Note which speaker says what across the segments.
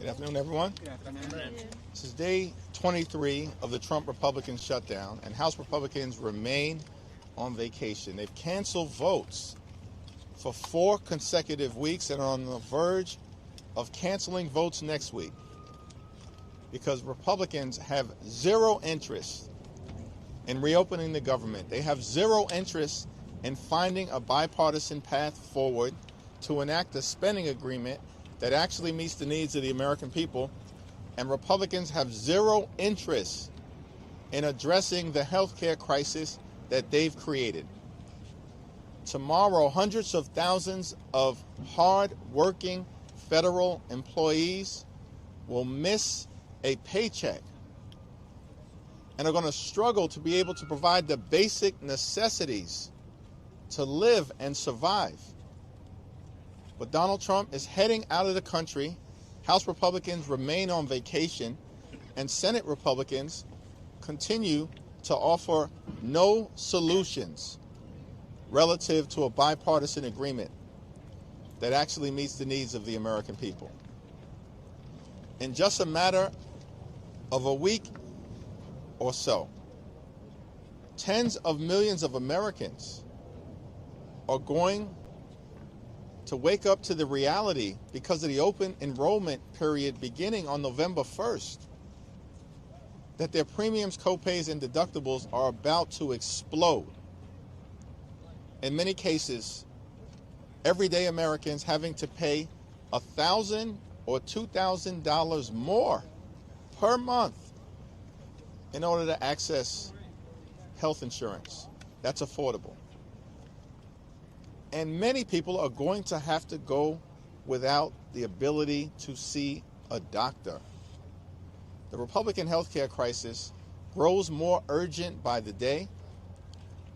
Speaker 1: Good afternoon, everyone.
Speaker 2: Good afternoon.
Speaker 1: This is day 23 of the Trump Republican shutdown, and House Republicans remain on vacation. They've canceled votes for 4 consecutive weeks and are on the verge of canceling votes next week because Republicans have zero interest in reopening the government. They have zero interest in finding a bipartisan path forward to enact a spending agreement that actually meets the needs of the American people, and Republicans have zero interest in addressing the health care crisis that they've created. Tomorrow, hundreds of thousands of hard-working federal employees will miss a paycheck and are going to struggle to be able to provide the basic necessities to live and survive. But Donald Trump is heading out of the country. House Republicans remain on vacation, and Senate Republicans continue to offer no solutions relative to a bipartisan agreement that actually meets the needs of the American people. In just a matter of a week or so, tens of millions of Americans are going to wake up to the reality because of the open enrollment period beginning on November 1st that their premiums, copays, and deductibles are about to explode. In many cases, everyday Americans having to pay $1,000 or $2,000 more per month in order to access health insurance. That's affordable. And many people are going to have to go without the ability to see a doctor. The Republican health care crisis grows more urgent by the day,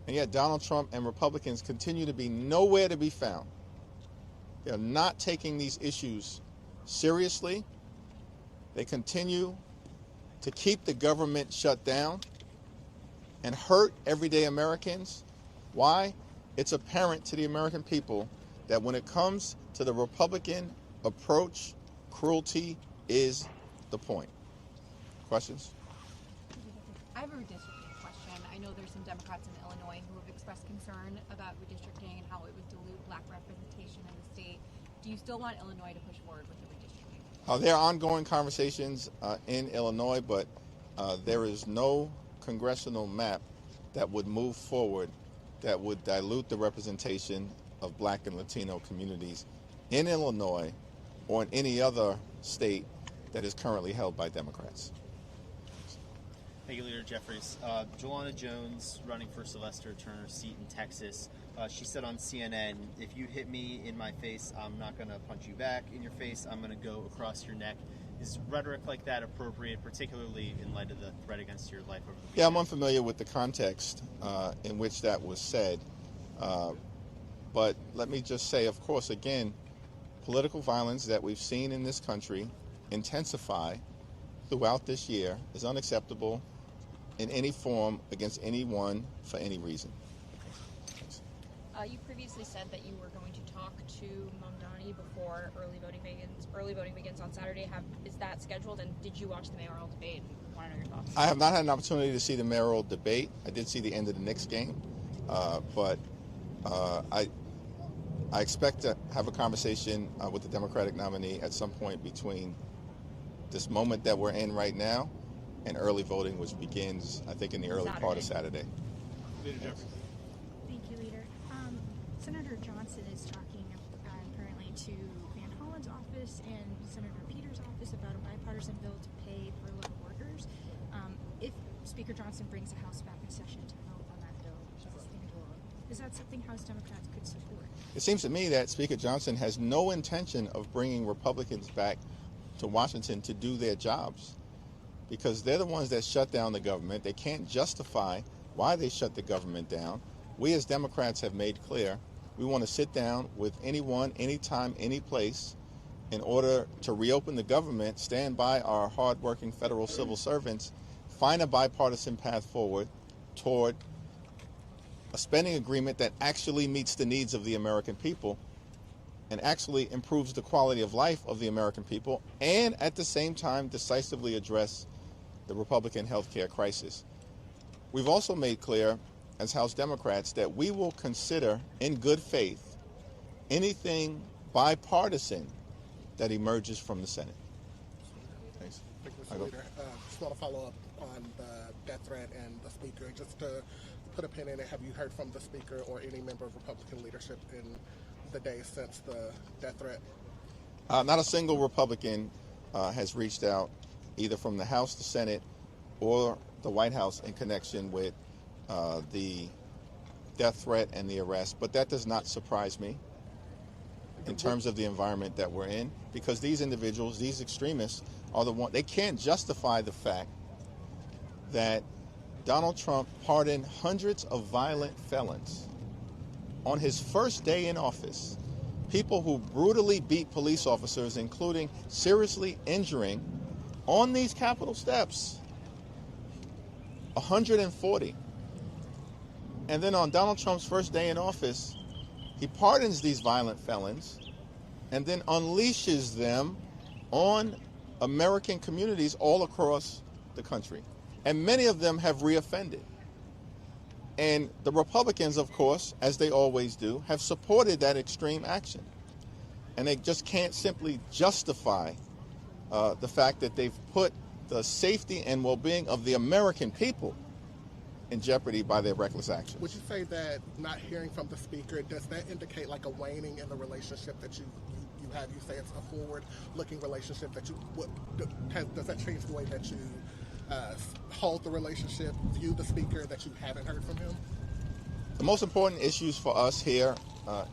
Speaker 1: and yet Donald Trump and Republicans continue to be nowhere to be found. They are not taking these issues seriously. They continue to keep the government shut down and hurt everyday Americans. Why? It's apparent to the American people that when it comes to the Republican approach, cruelty is the point. Questions?
Speaker 3: I have a redistricting question. I know there's some Democrats in Illinois who have expressed concern about redistricting and how it would dilute black representation in the state. Do you still want Illinois to push forward with the redistricting?
Speaker 1: There are ongoing conversations in Illinois, but there is no congressional map that would move forward that would dilute the representation of black and Latino communities in Illinois or in any other state that is currently held by Democrats.
Speaker 4: Thank you, Leader Jeffries. Jelana Jones running for Sylvester Turner's seat in Texas. She said on CNN, if you hit me in my face, I'm not going to punch you back in your face. I'm going to go across your neck. Is rhetoric like that appropriate, particularly in light of the threat against your life over the weekend?
Speaker 1: Yeah, I'm unfamiliar with the context in which that was said. But let me just say, of course, again, political violence that we've seen in this country intensify throughout this year is unacceptable in any form against anyone for any reason.
Speaker 5: You previously said that you were going to talk to Mamdani before early voting begins. Early voting begins on Saturday. Is that scheduled? And did you watch the mayoral debate? I want to know your thoughts.
Speaker 1: I have not had an opportunity to see the mayoral debate. I did see the end of the Knicks game, but I expect to have a conversation with the Democratic nominee at some point between this moment that we're in right now and early voting, which begins, I think, in the early part of Saturday.
Speaker 2: Leader Jeffries.
Speaker 6: Thank you, Leader. Senator Johnson is talking apparently to Van Hollen's office and Senator Peters' office about a bipartisan bill to pay furloughed workers. If Speaker Johnson brings the House back in session to vote on that bill, is that something House Democrats could support?
Speaker 1: It seems to me that Speaker Johnson has no intention of bringing Republicans back to Washington to do their jobs because they're the ones that shut down the government. They can't justify why they shut the government down. We as Democrats have made clear we want to sit down with anyone, anytime, any place in order to reopen the government, stand by our hardworking federal civil servants, find a bipartisan path forward toward a spending agreement that actually meets the needs of the American people. and actually improves the quality of life of the American people, and at the same time decisively address the Republican health care crisis. We've also made clear as House Democrats that we will consider in good faith anything bipartisan that emerges from the Senate. Thanks.
Speaker 7: Thank you, Mr. Leader. Just want to follow up on the death threat and the Speaker. Just to put a pin in it, have you heard from the Speaker or any member of Republican leadership in the days since the death threat?
Speaker 1: Not a single Republican has reached out, either from the House, the Senate, or the White House in connection with the death threat and the arrest. But that does not surprise me in terms of the environment that we're in, because these individuals, these extremists, are the ones, they can't justify the fact that Donald Trump pardoned hundreds of violent felons on his first day in office, people who brutally beat police officers, including seriously injuring on these Capitol steps, 140. And then on Donald Trump's first day in office, he pardons these violent felons and then unleashes them on American communities all across the country. And many of them have reoffended. And the Republicans, of course, as they always do, have supported that extreme action. And they just can't simply justify the fact that they've put the safety and well-being of the American people in jeopardy by their reckless actions.
Speaker 7: Would you say that not hearing from the Speaker, does that indicate like a waning in the relationship that you have? You say it's a forward-looking relationship that you does that change the way that you hold the relationship, view the Speaker, that you haven't heard from him?
Speaker 1: The most important issues for us here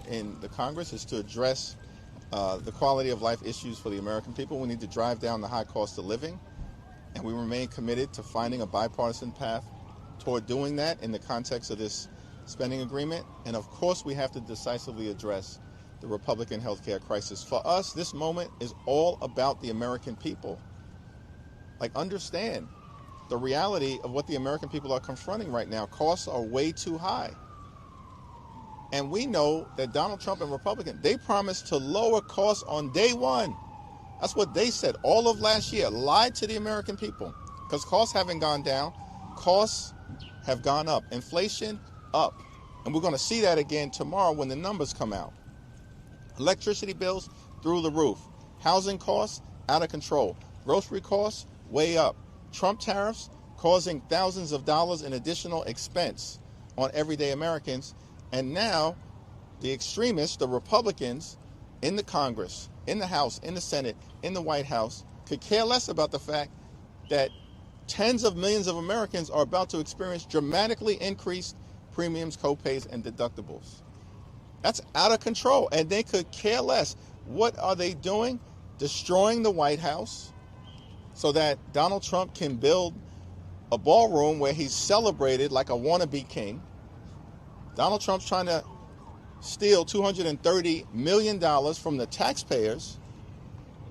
Speaker 1: in the Congress is to address the quality of life issues for the American people. We need to drive down the high cost of living, and we remain committed to finding a bipartisan path toward doing that in the context of this spending agreement. And of course, we have to decisively address the Republican health care crisis. For us, this moment is all about the American people. Like, understand the reality of what the American people are confronting right now. Costs are way too high. And we know that Donald Trump and Republicans, they promised to lower costs on day one. That's what they said all of last year, lied to the American people, because costs haven't gone down. Costs have gone up. Inflation up. And we're going to see that again tomorrow when the numbers come out. Electricity bills through the roof. Housing costs out of control. Grocery costs way up. Trump tariffs causing thousands of dollars in additional expense on everyday Americans. And now the extremists, the Republicans in the Congress, in the House, in the Senate, in the White House, could care less about the fact that tens of millions of Americans are about to experience dramatically increased premiums, co-pays, and deductibles. That's out of control, and they could care less. What are they doing? Destroying the White House so that Donald Trump can build a ballroom where he's celebrated like a wannabe king. Donald Trump's trying to steal $230 million from the taxpayers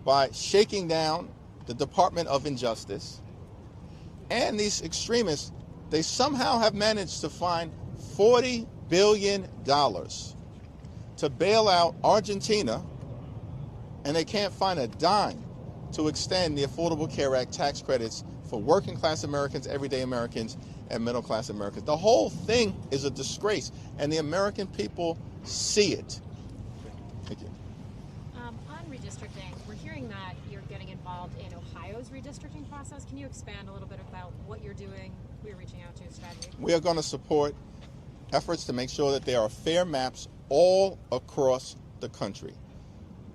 Speaker 1: by shaking down the Department of Injustice. And these extremists, they somehow have managed to find $40 billion to bail out Argentina, and they can't find a dime to extend the Affordable Care Act tax credits for working class Americans, everyday Americans, and middle class Americans. The whole thing is a disgrace, and the American people see it. Thank you.
Speaker 8: On redistricting, we're hearing that you're getting involved in Ohio's redistricting process. Can you expand a little bit about what you're doing, who you're reaching out to, strategy? We
Speaker 1: are going to support efforts to make sure that there are fair maps all across the country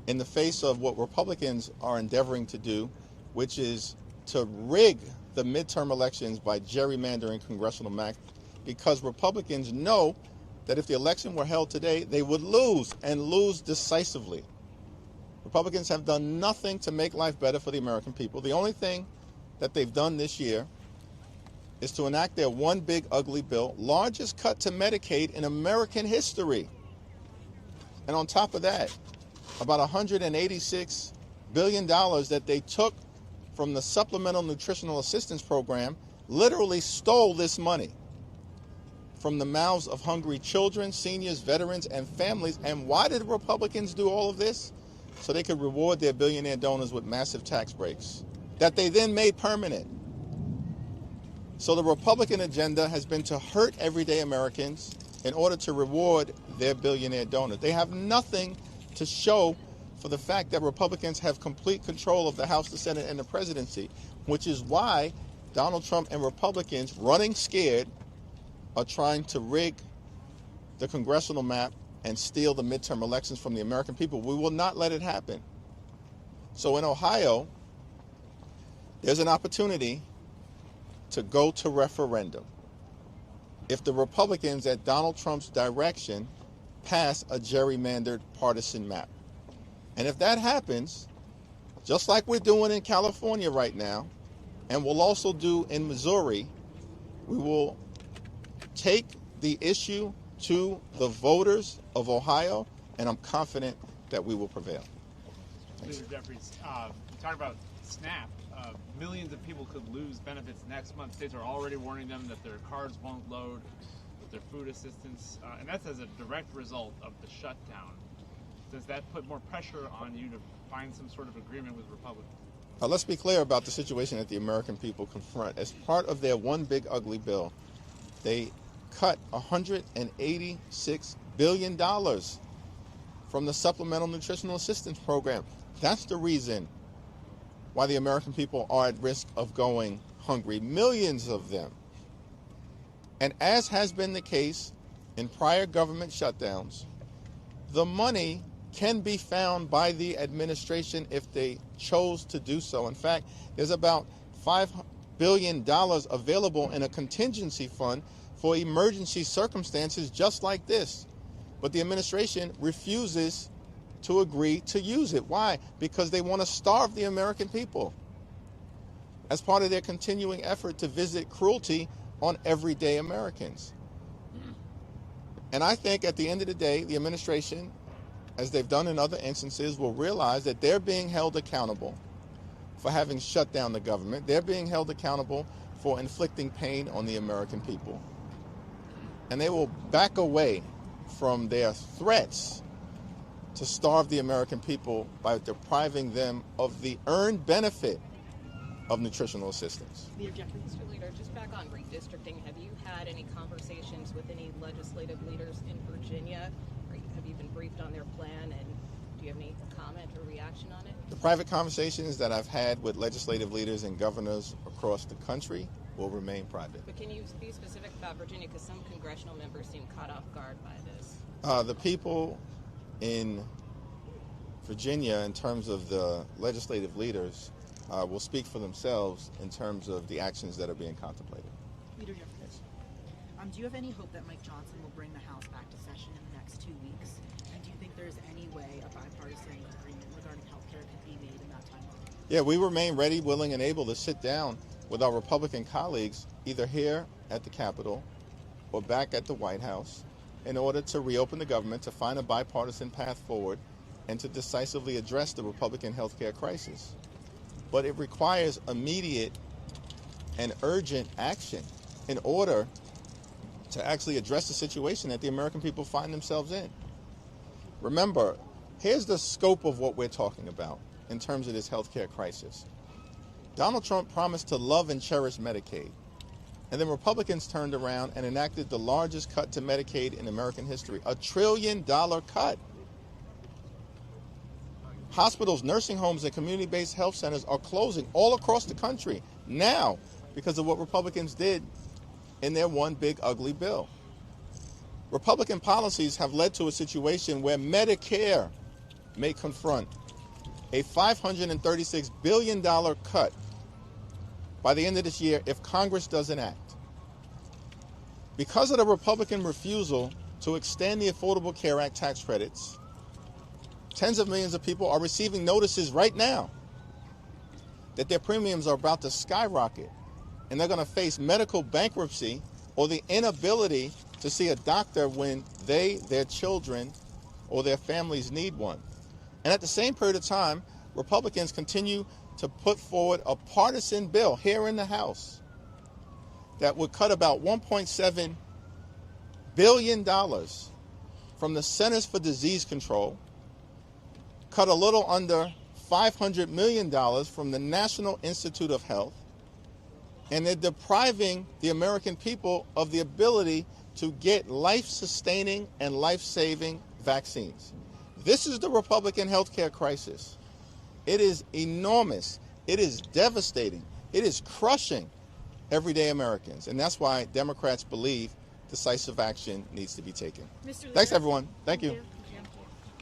Speaker 1: in the face of what Republicans are endeavoring to do, which is to rig the midterm elections by gerrymandering congressional maps, because Republicans know that if the election were held today, they would lose, and lose decisively. Republicans have done nothing to make life better for the American people. The only thing that they've done this year is to enact their one big ugly bill, largest cut to Medicaid in American history. And on top of that, about $186 billion that they took from the Supplemental Nutritional Assistance Program, literally stole this money from the mouths of hungry children, seniors, veterans, and families. And why did Republicans do all of this? So they could reward their billionaire donors with massive tax breaks that they then made permanent. So the Republican agenda has been to hurt everyday Americans in order to reward their billionaire donors. They have nothing to show for the fact that Republicans have complete control of the House, the Senate, and the presidency, which is why Donald Trump and Republicans, running scared, are trying to rig the congressional map and steal the midterm elections from the American people. We will not let it happen. So in Ohio, there's an opportunity to go to referendum if the Republicans, at Donald Trump's direction, pass a gerrymandered partisan map. And if that happens, just like we're doing in California right now, and we'll also do in Missouri, we will take the issue to the voters of Ohio, and I'm confident that we will prevail.
Speaker 2: Leader Jeffries, you talked about SNAP. Millions of people could lose benefits next month. States are already warning them that their cards won't load with their food assistance, and that's as a direct result of the shutdown. Does that put more pressure on you to find some sort of agreement with Republicans?
Speaker 1: Let's be clear about the situation that the American people confront. As part of their one big ugly bill, they cut $186 billion from the Supplemental Nutritional Assistance Program. That's the reason why the American people are at risk of going hungry, millions of them. And as has been the case in prior government shutdowns, the money can be found by the administration if they chose to do so. In fact, there's about $5 billion available in a contingency fund for emergency circumstances just like this. But the administration refuses to agree to use it. Why? Because they want to starve the American people as part of their continuing effort to visit cruelty on everyday Americans. And I think at the end of the day, the administration, as they've done in other instances, will realize that they're being held accountable for having shut down the government. They're being held accountable for inflicting pain on the American people. And they will back away from their threats to starve the American people by depriving them of the earned benefit of nutritional assistance.
Speaker 9: Leader Jeffries. Mr. Leader, just back on redistricting, have you had any conversations with any legislative leaders in Virginia? Have you been briefed on their plan, and do you have any comment or reaction on it?
Speaker 1: The private conversations that I've had with legislative leaders and governors across the country will remain private.
Speaker 9: But can you be specific about Virginia, because some congressional members seem caught off guard by this?
Speaker 1: The people in Virginia, in terms of the legislative leaders, will speak for themselves in terms of the actions that are being contemplated.
Speaker 10: Leader Jeffries, do you have any hope that Mike Johnson will bring the House back to session in the next 2 weeks? And do you think there's any way a bipartisan agreement regarding health care could be made in that timeline?
Speaker 1: Yeah, we remain ready, willing, and able to sit down with our Republican colleagues, either here at the Capitol or back at the White House, in order to reopen the government, to find a bipartisan path forward, and to decisively address the Republican health care crisis. But it requires immediate and urgent action in order to actually address the situation that the American people find themselves in. Remember, here's the scope of what we're talking about in terms of this health care crisis. Donald Trump promised to love and cherish Medicaid, and then Republicans turned around and enacted the largest cut to Medicaid in American history, $1 trillion cut. Hospitals, nursing homes, and community-based health centers are closing all across the country now because of what Republicans did in their one big ugly bill. Republican policies have led to a situation where Medicare may confront a $536 billion cut by the end of this year if Congress doesn't act. Because of the Republican refusal to extend the Affordable Care Act tax credits, tens of millions of people are receiving notices right now that their premiums are about to skyrocket, and they're going to face medical bankruptcy or the inability to see a doctor when they, their children, or their families need one. And at the same period of time, Republicans continue to put forward a partisan bill here in the House that would cut about $1.7 billion from the Centers for Disease Control, cut a little under $500 million from the National Institute of Health, and they're depriving the American people of the ability to get life-sustaining and life-saving vaccines. This is the Republican healthcare crisis. It is enormous. It is devastating. It is crushing everyday Americans. And that's why Democrats believe decisive action needs to be taken. Thanks, everyone. Thank you.